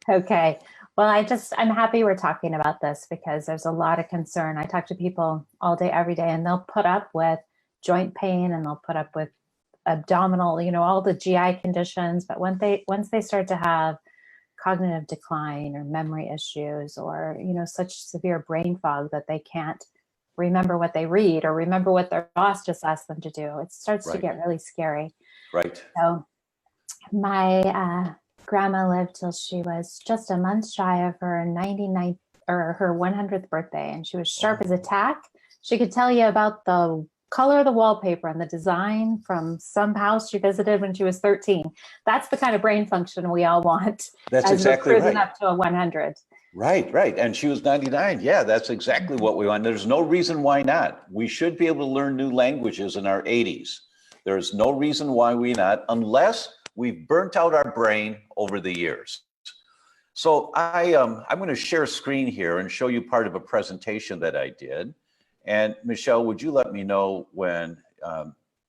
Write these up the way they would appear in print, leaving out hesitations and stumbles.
Okay. Well, I'm happy we're talking about this because there's a lot of concern. I talk to people all day, every day, and they'll put up with joint pain and they'll put up with abdominal, all the GI conditions. But once they start to have cognitive decline or memory issues or, such severe brain fog that they can't remember what they read or remember what their boss just asked them to do, it starts to get really scary. Right. So my grandma lived till she was just a month shy of her 99th or her 100th birthday, and she was sharp as a tack. She could tell you about the color of the wallpaper and the design from some house she visited when she was 13. That's the kind of brain function we all want. That's as exactly we're cruising right. up to a 100. Right. And she was 99. Yeah, that's exactly what we want. There's no reason why not. We should be able to learn new languages in our 80s. There's no reason why we not, unless we've burnt out our brain over the years. So I'm going to share a screen here and show you part of a presentation that I did. And Michelle, would you let me know when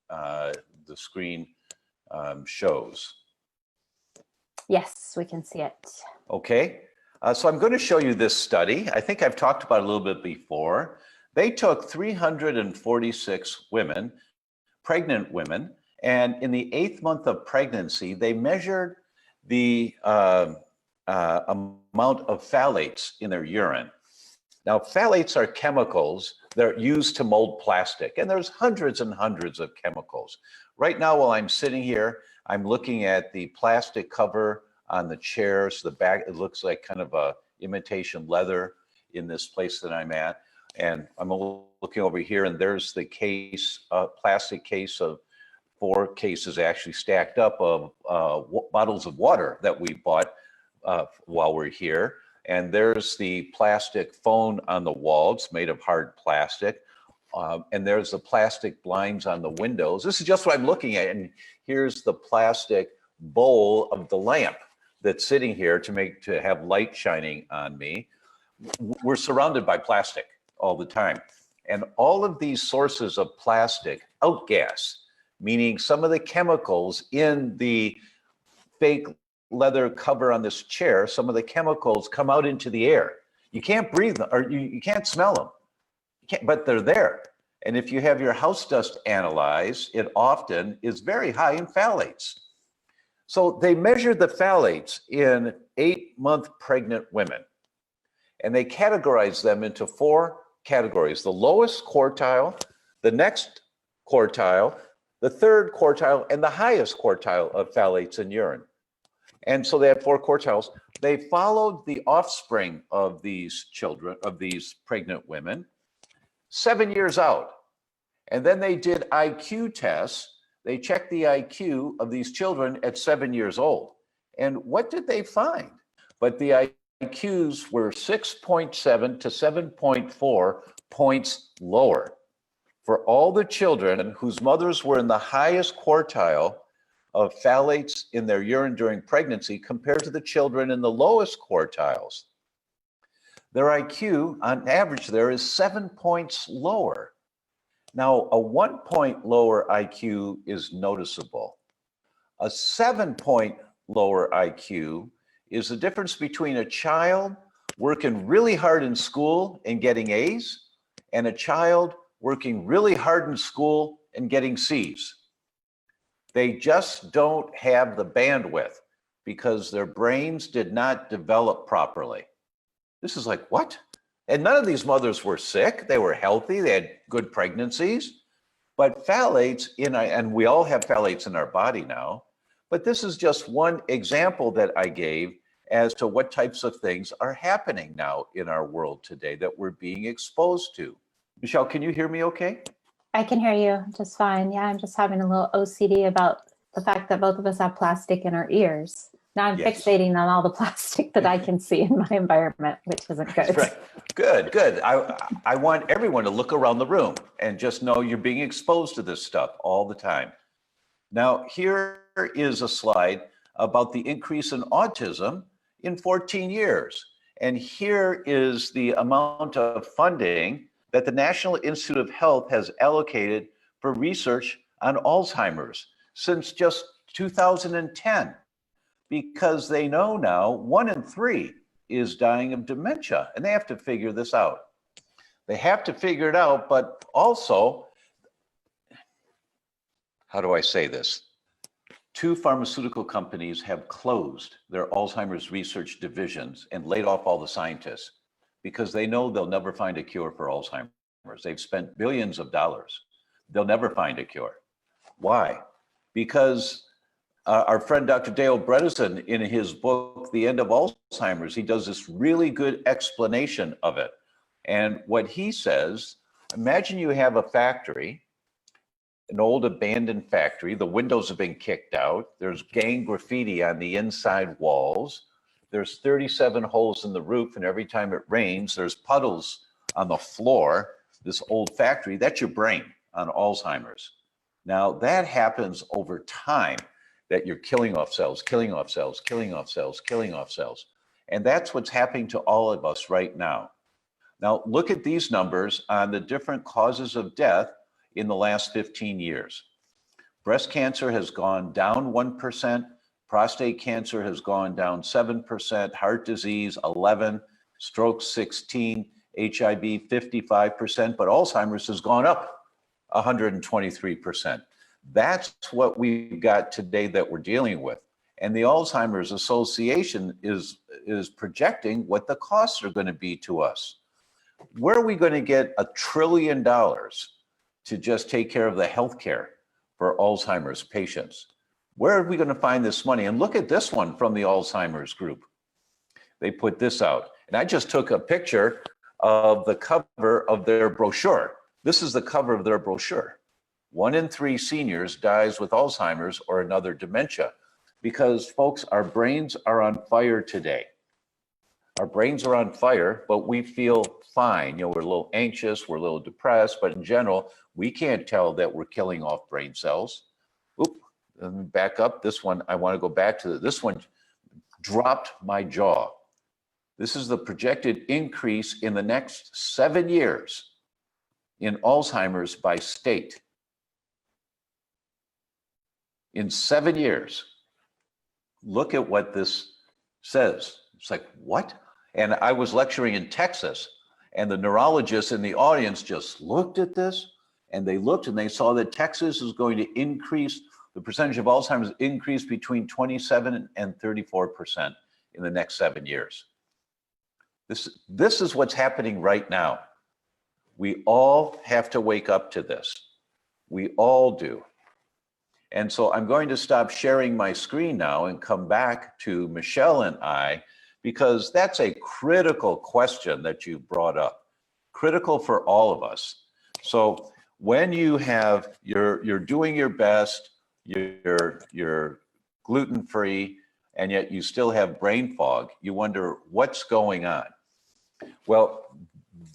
the screen shows? Yes, we can see it. Okay. So I'm going to show you this study. I think I've talked about it a little bit before. They took 346 women, pregnant women, and in the 8th month of pregnancy, they measured the amount of phthalates in their urine. Now, phthalates are chemicals that are used to mold plastic, and there's hundreds and hundreds of chemicals. Right now, while I'm sitting here, I'm looking at the plastic cover on the chairs. The back, it looks like kind of a imitation leather in this place that I'm at. And I'm looking over here, and there's the case, plastic case of 4 cases actually stacked up of bottles of water that we bought while we're here. And there's the plastic phone on the wall. It's made of hard plastic. And there's the plastic blinds on the windows. This is just what I'm looking at. And here's the plastic bowl of the lamp that's sitting here to have light shining on me. We're surrounded by plastic all the time. And all of these sources of plastic outgas, meaning some of the chemicals in the fake leather cover on this chair, some of the chemicals come out into the air. You can't breathe them, or you can't smell them, but they're there. And if you have your house dust analyzed, it often is very high in phthalates. So they measured the phthalates in 8-month pregnant women, and they categorized them into 4 categories: the lowest quartile, the next quartile, the 3rd quartile, and the highest quartile of phthalates in urine. And so they had 4 quartiles. They followed the offspring of these children, of these pregnant women, 7 years out. And then they did IQ tests. They checked the IQ of these children at 7 years old. And what did they find? But the IQs were 6.7 to 7.4 points lower for all the children whose mothers were in the highest quartile of phthalates in their urine during pregnancy compared to the children in the lowest quartiles. Their IQ on average there is 7 points lower. Now, a 1 point lower IQ is noticeable. A 7 point lower IQ is the difference between a child working really hard in school and getting A's and a child working really hard in school and getting C's. They just don't have the bandwidth because their brains did not develop properly. This is like, what? And none of these mothers were sick. They were healthy. They had good pregnancies. But phthalates, and we all have phthalates in our body now, but this is just one example that I gave as to what types of things are happening now in our world today that we're being exposed to. Michelle, can you hear me okay? I can hear you just fine. Yeah, I'm just having a little OCD about the fact that both of us have plastic in our ears. Now I'm fixating on all the plastic that I can see in my environment, which isn't good. Right. Good. I want everyone to look around the room and just know you're being exposed to this stuff all the time. Now, here is a slide about the increase in autism in 14 years. And here is the amount of funding that the National Institute of Health has allocated for research on Alzheimer's since just 2010. because they know now 1 in 3 is dying of dementia, and they have to figure this out. They have to figure it out, but also, how do I say this? 2 pharmaceutical companies have closed their Alzheimer's research divisions and laid off all the scientists because they know they'll never find a cure for Alzheimer's. They've spent billions of dollars. They'll never find a cure. Why? Because our friend Dr. Dale Bredesen, in his book, The End of Alzheimer's, he does this really good explanation of it. And what he says, imagine you have a factory, an old abandoned factory. The windows have been kicked out. There's gang graffiti on the inside walls. There's 37 holes in the roof, and every time it rains, there's puddles on the floor. This old factory, that's your brain on Alzheimer's. Now, that happens over time, that you're killing off cells, killing off cells, killing off cells, killing off cells. And that's what's happening to all of us right now. Now, look at these numbers on the different causes of death in the last 15 years. Breast cancer has gone down 1%, prostate cancer has gone down 7%, heart disease 11%, stroke 16%, HIV 55%, but Alzheimer's has gone up 123%. That's what we've got today that we're dealing with. And the Alzheimer's Association is projecting what the costs are going to be to us. Where are we going to get $1 trillion to just take care of the healthcare for Alzheimer's patients? Where are we going to find this money? And look at this one from the Alzheimer's group. They put this out. And I just took a picture of the cover of their brochure. This is the cover of their brochure. 1 in 3 seniors dies with Alzheimer's or another dementia because, folks, our brains are on fire today. Our brains are on fire, but we feel fine. You know, we're a little anxious, we're a little depressed, but in general, we can't tell that we're killing off brain cells. Oop, let me back up. This one, I want to go back to this one dropped my jaw. This is the projected increase in the next 7 years in Alzheimer's by state. In 7 years. Look at what this says. It's like, what? And I was lecturing in Texas, and the neurologists in the audience just looked at this, and they looked and they saw that Texas is going to increase, the percentage of Alzheimer's increase between 27 and 34% in the next 7 years. This is what's happening right now. We all have to wake up to this. We all do. And so I'm going to stop sharing my screen now and come back to Michelle and I, because that's a critical question that you brought up, critical for all of us. So when you have, you're doing your best, you're gluten-free, and yet you still have brain fog, you wonder what's going on. Well,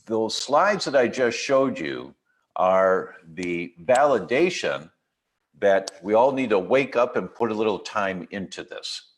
those slides that I just showed you are the validation that we all need to wake up and put a little time into this.